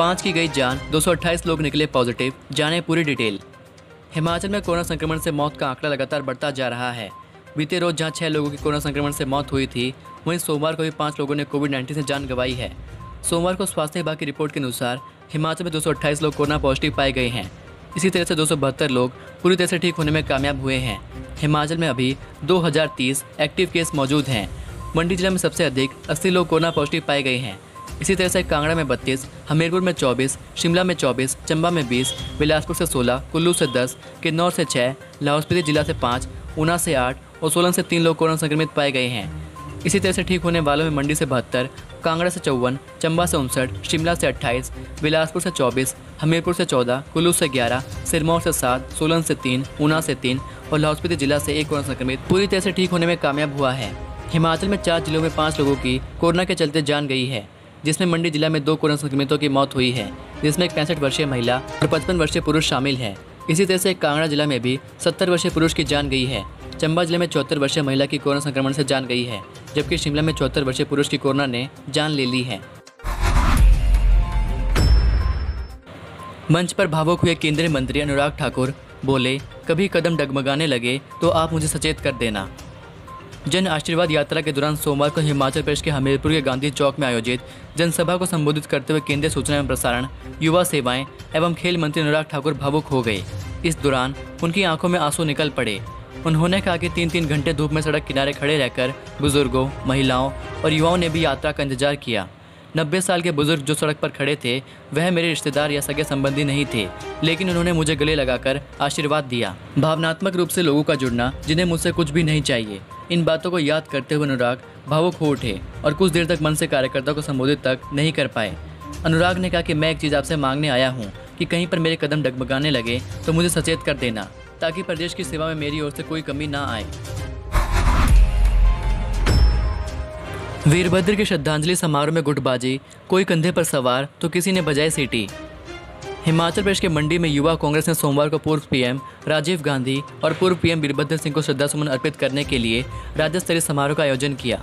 5 की गई जान, 228 लोग निकले पॉजिटिव। जाने पूरी डिटेल। हिमाचल में कोरोना संक्रमण से मौत का आंकड़ा लगातार बढ़ता जा रहा है। बीते रोज जहां 6 लोगों की कोरोना संक्रमण से मौत हुई थी, वहीं सोमवार को भी 5 लोगों ने कोविड-19 से जान गंवाई है। सोमवार को स्वास्थ्य विभाग की रिपोर्ट के अनुसार हिमाचल में 228 लोग कोरोना पॉजिटिव पाए गए हैं। इसी तरह से 272 लोग पूरी तरह से ठीक होने में कामयाब हुए हैं। हिमाचल में अभी 2030 एक्टिव केस मौजूद हैं। मंडी जिला में सबसे अधिक 80 लोग कोरोना पॉजिटिव पाए गए हैं। इसी तरह से कांगड़ा में 32, हमीरपुर में 24, शिमला में 24, चंबा में 20, बिलासपुर से 16, कुल्लू से 10, किन्नौर से 6, लाहौल स्पीति जिला से 5, ऊना से 8 और सोलन से 3 लोग कोरोना संक्रमित पाए गए हैं। इसी तरह से ठीक होने वालों में मंडी से 72, कांगड़ा से 54, चंबा से 59, शिमला से 28, बिलासपुर से 24, हमीरपुर से 14, कुल्लू से 11, सिरमौर से 7, सोलन से 3, ऊना से 3 और लाहौल स्पीति जिला से 1 कोरोना संक्रमित पूरी तरह से ठीक होने में कामयाब हुआ है। हिमाचल में 4 जिलों में 5 लोगों की कोरोना के चलते जान गई है, जिसमें मंडी जिला में 2 कोरोना संक्रमितों की मौत हुई है, जिसमें एक 65 वर्षीय महिला और 55 वर्षीय पुरुष शामिल है। इसी तरह से कांगड़ा जिला में भी 70 वर्षीय पुरुष की जान गई है। चंबा जिले में 74 वर्षीय महिला की कोरोना संक्रमण से जान गई है, जबकि शिमला में 74 वर्षीय पुरुष की कोरोना ने जान ले ली है। मंच पर भावुक हुए केंद्रीय मंत्री अनुराग ठाकुर बोले, कभी कदम डगमगाने लगे तो आप मुझे सचेत कर देना। जन आशीर्वाद यात्रा के दौरान सोमवार को हिमाचल प्रदेश के हमीरपुर के गांधी चौक में आयोजित जनसभा को संबोधित करते हुए केंद्रीय सूचना एवं प्रसारण, युवा सेवाएं एवं खेल मंत्री अनुराग ठाकुर भावुक हो गए। इस दौरान उनकी आंखों में आंसू निकल पड़े। उन्होंने कहा कि 3-3 घंटे धूप में सड़क किनारे खड़े रहकर बुजुर्गों, महिलाओं और युवाओं ने भी यात्रा का इंतजार किया। 90 साल के बुजुर्ग जो सड़क पर खड़े थे वह मेरे रिश्तेदार या सगे संबंधी नहीं थे, लेकिन उन्होंने मुझे गले लगाकर आशीर्वाद दिया। भावनात्मक रूप से लोगों का जुड़ना, जिन्हें मुझसे कुछ भी नहीं चाहिए। इन बातों को याद करते हुए अनुराग भावुक हो उठे और कुछ देर तक मन से कार्यकर्ताओं को संबोधित तक नहीं कर पाए। अनुराग ने कहा कि मैं एक चीज़ आपसे मांगने आया हूँ कि कहीं पर मेरे कदम डगमगाने लगे तो मुझे सचेत कर देना, ताकि प्रदेश की सेवा में मेरी ओर से कोई कमी ना आए। वीरभद्र के श्रद्धांजलि समारोह में गुटबाजी, कोई कंधे पर सवार तो किसी ने बजाई सीटी। हिमाचल प्रदेश के मंडी में युवा कांग्रेस ने सोमवार को पूर्व पीएम राजीव गांधी और पूर्व पीएम वीरभद्र सिंह को श्रद्धासुमन अर्पित करने के लिए राज्य स्तरीय समारोह का आयोजन किया।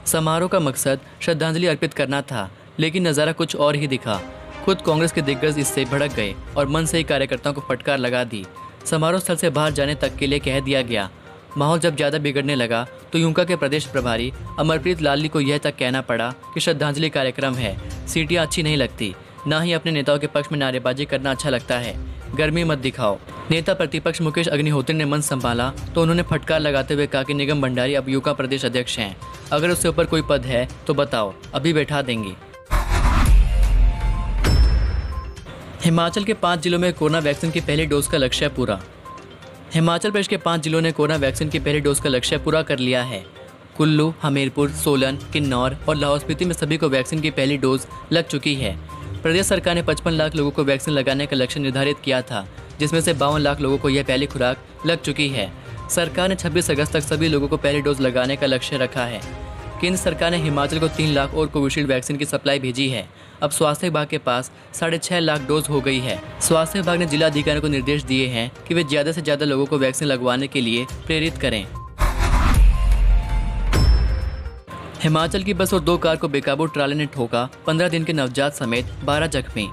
समारोह का मकसद श्रद्धांजलि अर्पित करना था, लेकिन नज़ारा कुछ और ही दिखा। खुद कांग्रेस के दिग्गज इससे भड़क गए और मन से ही कार्यकर्ताओं को फटकार लगा दी। समारोह स्थल से बाहर जाने तक के लिए कह दिया गया। माहौल जब ज़्यादा बिगड़ने लगा तो यूंका के प्रदेश प्रभारी अमरप्रीत लाली को यह तक कहना पड़ा कि श्रद्धांजलि कार्यक्रम है, सीटियाँ अच्छी नहीं लगती, ना ही अपने नेताओं के पक्ष में नारेबाजी करना अच्छा लगता है, गर्मी मत दिखाओ। नेता प्रतिपक्ष मुकेश अग्निहोत्री ने मंच संभाला तो उन्होंने फटकार लगाते हुए कहा कि निगम भंडारी अब यूका प्रदेश अध्यक्ष हैं, अगर उससे ऊपर कोई पद है तो बताओ, अभी बैठा देंगे। हिमाचल के 5 जिलों में कोरोना वैक्सीन की पहली डोज का लक्ष्य पूरा। हिमाचल प्रदेश के 5 जिलों ने कोरोना वैक्सीन की पहली डोज का लक्ष्य पूरा कर लिया है। कुल्लू, हमीरपुर, सोलन, किन्नौर और लाहौल स्पीति में सभी को वैक्सीन की पहली डोज लग चुकी है। प्रदेश सरकार ने 55 लाख लोगों को वैक्सीन लगाने का लक्ष्य निर्धारित किया था, जिसमें से 52 लाख लोगों को यह पहली खुराक लग चुकी है। सरकार ने 26 अगस्त तक सभी लोगों को पहली डोज लगाने का लक्ष्य रखा है। केंद्र सरकार ने हिमाचल को 3 लाख और कोविशील्ड वैक्सीन की सप्लाई भेजी है। अब स्वास्थ्य विभाग के पास 6.5 लाख डोज हो गई है। स्वास्थ्य विभाग ने जिला अधिकारियों को निर्देश दिए हैं कि वे ज़्यादा से ज़्यादा लोगों को वैक्सीन लगवाने के लिए प्रेरित करें। हिमाचल की बस और 2 कार को बेकाबू ट्राले ने ठोका, 15 दिन के नवजात समेत 12 जख्मी।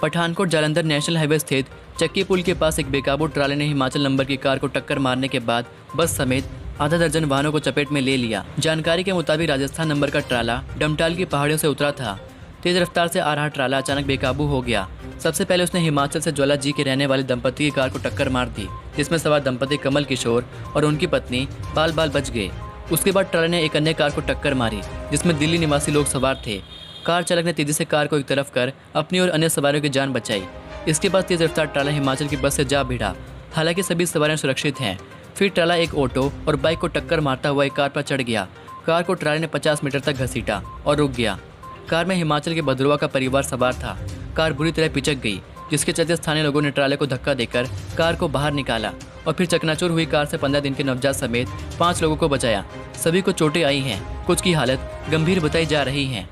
पठानकोट जालंधर नेशनल हाईवे स्थित चक्की पुल के पास एक बेकाबू ट्राले ने हिमाचल नंबर की कार को टक्कर मारने के बाद बस समेत आधा दर्जन वाहनों को चपेट में ले लिया। जानकारी के मुताबिक राजस्थान नंबर का ट्राला डमटाल की पहाड़ियों से उतरा था। तेज रफ्तार से आ रहा ट्राला अचानक बेकाबू हो गया। सबसे पहले उसने हिमाचल से ज्वाला जी के रहने वाले दंपति की कार को टक्कर मार दी, जिसमें सवार दंपति कमल किशोर और उनकी पत्नी बाल बाल बच गए। उसके बाद ट्राले ने एक अन्य कार को टक्कर मारी, जिसमें दिल्ली निवासी लोग सवार थे। कार चालक ने तेजी से कार को एक तरफ कर अपनी और अन्य सवारियों की जान बचाई। इसके बाद तेज रफ्तार ट्राला हिमाचल की बस से जा भिड़ा। हालांकि सभी सवारियां सुरक्षित हैं। फिर ट्राला एक ऑटो और बाइक को टक्कर मारता हुआ एक कार पर चढ़ गया। कार को ट्राले ने 50 मीटर तक घसीटा और रुक गया। कार में हिमाचल के भद्रवा का परिवार सवार था। कार बुरी तरह पिचक गई, जिसके चलते स्थानीय लोगों ने ट्राले को धक्का देकर कार को बाहर निकाला और फिर चकनाचूर हुई कार से 15 दिन के नवजात समेत 5 लोगों को बचाया। सभी को चोटें आई हैं, कुछ की हालत गंभीर बताई जा रही है।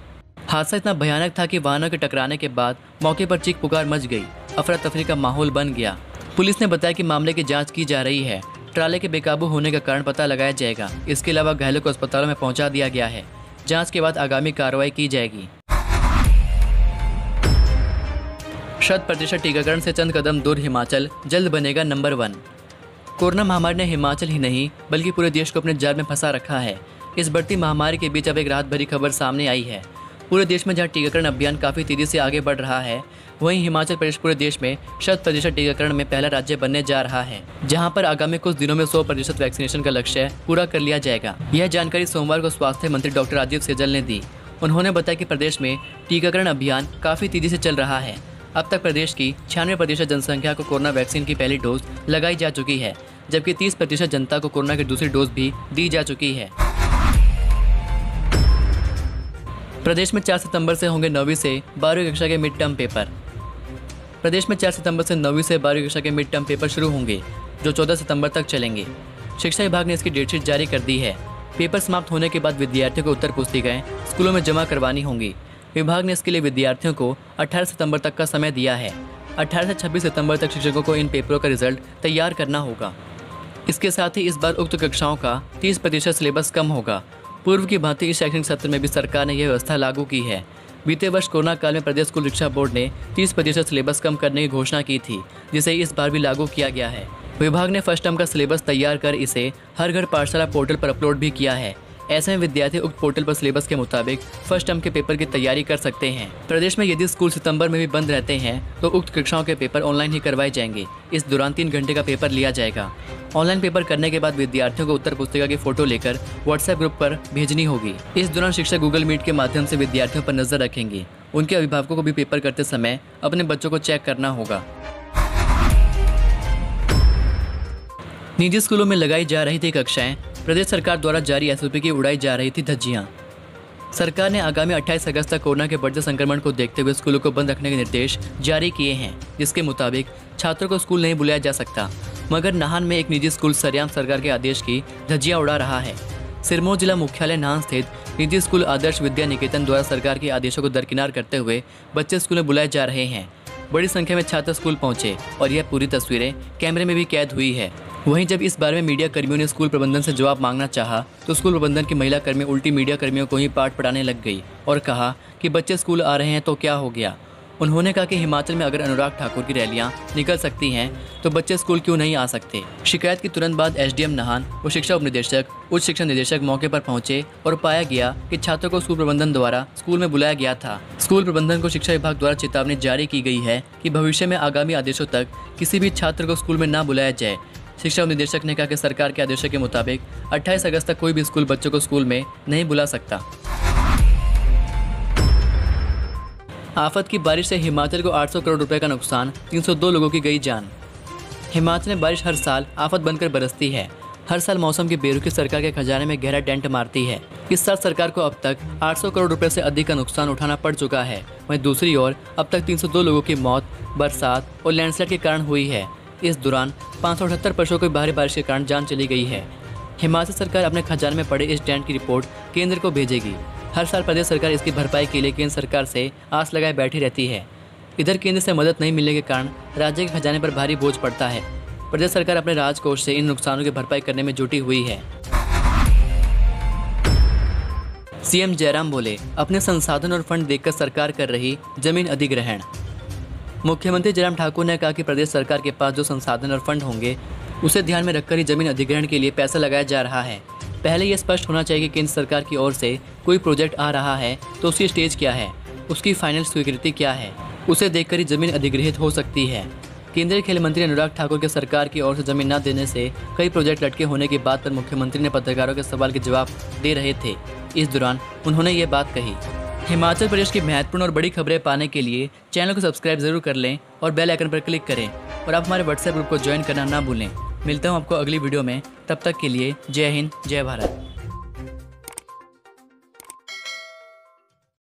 हादसा इतना भयानक था कि वाहनों के टकराने के बाद मौके पर चीख पुकार मच गई। अफरा तफरी का माहौल बन गया। पुलिस ने बताया कि मामले की जांच की जा रही है। ट्राले के बेकाबू होने का कारण पता लगाया जाएगा। इसके अलावा घायलों को अस्पतालों में पहुंचा दिया गया है। जांच के बाद आगामी कार्रवाई की जाएगी। 100% टीकाकरण से चंद कदम दूर हिमाचल जल्द बनेगा नंबर 1। कोरोना महामारी ने हिमाचल ही नहीं बल्कि पूरे देश को अपने जाल में फंसा रखा है। इस बढ़ती महामारी के बीच अब एक राहत भरी खबर सामने आई है। पूरे देश में जहां टीकाकरण अभियान काफ़ी तेजी से आगे बढ़ रहा है, वहीं हिमाचल प्रदेश पूरे देश में 100% टीकाकरण में पहला राज्य बनने जा रहा है, जहां पर आगामी कुछ दिनों में 100% वैक्सीनेशन का लक्ष्य पूरा कर लिया जाएगा। यह जानकारी सोमवार को स्वास्थ्य मंत्री डॉक्टर राजीव सैजल ने दी। उन्होंने बताया कि प्रदेश में टीकाकरण अभियान काफ़ी तेजी से चल रहा है। अब तक प्रदेश की 96% जनसंख्या को कोरोना वैक्सीन की पहली डोज लगाई जा चुकी है, जबकि 30% जनता को कोरोना की दूसरी डोज भी दी जा चुकी है। प्रदेश में 4 सितंबर से होंगे 9वीं से 12वीं कक्षा के मिड टर्म पेपर। प्रदेश में 4 सितंबर से 9वीं से 12वीं कक्षा के मिड टर्म पेपर शुरू होंगे, जो 14 सितंबर तक चलेंगे। शिक्षा विभाग ने इसकी डेटशीट जारी कर दी है। पेपर समाप्त होने के बाद विद्यार्थियों को उत्तर पुस्तिकाएं स्कूलों में जमा करवानी होंगी। विभाग ने इसके लिए विद्यार्थियों को 18 सितंबर तक का समय दिया है। 18 से 26 सितंबर तक शिक्षकों को इन पेपरों का रिजल्ट तैयार करना होगा। इसके साथ ही इस बार उक्त कक्षाओं का 30% सिलेबस कम होगा। पूर्व की भांति इस शैक्षणिक सत्र में भी सरकार ने यह व्यवस्था लागू की है। बीते वर्ष कोरोना काल में प्रदेश स्कूल शिक्षा बोर्ड ने 30% सिलेबस कम करने की घोषणा की थी, जिसे इस बार भी लागू किया गया है। विभाग ने फर्स्ट टर्म का सिलेबस तैयार कर इसे हर घर पाठशाला पोर्टल पर अपलोड भी किया है। ऐसे में विद्यार्थी उक्त पोर्टल पर सिलेबस के मुताबिक फर्स्ट टर्म के पेपर की तैयारी कर सकते हैं। प्रदेश में यदि स्कूल सितंबर में भी बंद रहते हैं तो उक्त कक्षाओं के पेपर ऑनलाइन ही करवाए जाएंगे। इस दौरान 3 घंटे का पेपर लिया जाएगा। ऑनलाइन पेपर करने के बाद विद्यार्थियों को उत्तर पुस्तिका की फोटो लेकर व्हाट्सएप ग्रुप पर भेजनी होगी। इस दौरान शिक्षक गूगल मीट के माध्यम से विद्यार्थियों पर नजर रखेंगे। उनके अभिभावकों को भी पेपर करते समय अपने बच्चों को चेक करना होगा। निजी स्कूलों में लगाई जा रही थी कक्षाएं, प्रदेश सरकार द्वारा जारी एसओपी की उड़ाई जा रही थी धज्जियां। सरकार ने आगामी 28 अगस्त तक कोरोना के बढ़ते संक्रमण को देखते हुए स्कूलों को बंद रखने के निर्देश जारी किए हैं, जिसके मुताबिक छात्रों को स्कूल नहीं बुलाया जा सकता। मगर नाहन में एक निजी स्कूल सरेआम सरकार के आदेश की धज्जियां उड़ा रहा है। सिरमौर जिला मुख्यालय नाहन स्थित निजी स्कूल आदर्श विद्या निकेतन द्वारा सरकार के आदेशों को दरकिनार करते हुए बच्चे स्कूल में बुलाए जा रहे हैं। बड़ी संख्या में छात्र स्कूल पहुंचे और यह पूरी तस्वीरें कैमरे में भी कैद हुई है। वहीं जब इस बारे में मीडिया कर्मियों ने स्कूल प्रबंधन से जवाब मांगना चाहा तो स्कूल प्रबंधन की महिला कर्मी उल्टी मीडिया कर्मियों को ही पाठ पढ़ाने लग गई और कहा कि बच्चे स्कूल आ रहे हैं तो क्या हो गया। उन्होंने कहा कि हिमाचल में अगर अनुराग ठाकुर की रैलियां निकल सकती हैं तो बच्चे स्कूल क्यों नहीं आ सकते। शिकायत की तुरंत बाद एसडीएम नाहन व शिक्षा उपनिदेशक उच्च शिक्षा निदेशक मौके पर पहुंचे और पाया गया कि छात्रों को स्कूल प्रबंधन द्वारा स्कूल में बुलाया गया था। स्कूल प्रबंधन को शिक्षा विभाग द्वारा चेतावनी जारी की गई है कि भविष्य में आगामी आदेशों तक किसी भी छात्र को स्कूल में न बुलाया जाए। शिक्षा निदेशक ने कहा कि सरकार के आदेशों के मुताबिक 28 अगस्त तक कोई भी स्कूल बच्चों को स्कूल में नहीं बुला सकता। आफत की बारिश से हिमाचल को 800 करोड़ रुपए का नुकसान, 302 लोगों की गई जान। हिमाचल में बारिश हर साल आफत बनकर बरसती है। हर साल मौसम की बेरुखी सरकार के खजाने में गहरा डेंट मारती है। इस साल सरकार को अब तक 800 करोड़ रुपए से अधिक का नुकसान उठाना पड़ चुका है। वहीं दूसरी ओर अब तक 302 लोगों की मौत बरसात और लैंडस्लाइड के कारण हुई है। इस दौरान 578 पशुओं को भारी बारिश के कारण जान चली गई है। हिमाचल सरकार अपने खजाने में पड़े इस डेंट की रिपोर्ट केंद्र को भेजेगी। हर साल प्रदेश सरकार इसकी भरपाई के लिए केंद्र सरकार से आस लगाए बैठी रहती है। इधर केंद्र से मदद नहीं मिलने के कारण राज्य के खजाने पर भारी बोझ पड़ता है। प्रदेश सरकार अपने राजकोष से इन नुकसानों की भरपाई करने में जुटी हुई है। सीएम जयराम बोले, अपने संसाधन और फंड देखकर सरकार कर रही जमीन अधिग्रहण। मुख्यमंत्री जयराम ठाकुर ने कहा कि प्रदेश सरकार के पास जो संसाधन और फंड होंगे उसे ध्यान में रखकर ही जमीन अधिग्रहण के लिए पैसा लगाया जा रहा है। पहले यह स्पष्ट होना चाहिए कि केंद्र सरकार की ओर से कोई प्रोजेक्ट आ रहा है तो उसकी स्टेज क्या है, उसकी फाइनल स्वीकृति क्या है, उसे देखकर ही जमीन अधिग्रहित हो सकती है। केंद्रीय खेल मंत्री अनुराग ठाकुर के सरकार की ओर से जमीन न देने से कई प्रोजेक्ट लटके होने की बात पर मुख्यमंत्री ने पत्रकारों के सवाल के जवाब दे रहे थे। इस दौरान उन्होंने ये बात कही। हिमाचल प्रदेश की महत्वपूर्ण और बड़ी खबरें पाने के लिए चैनल को सब्सक्राइब जरूर कर लें और बेल आइकन पर क्लिक करें और आप हमारे व्हाट्सएप ग्रुप को ज्वाइन करना ना भूलें। मिलता हूँ आपको अगली वीडियो में, तब तक के लिए जय हिंद जय भारत।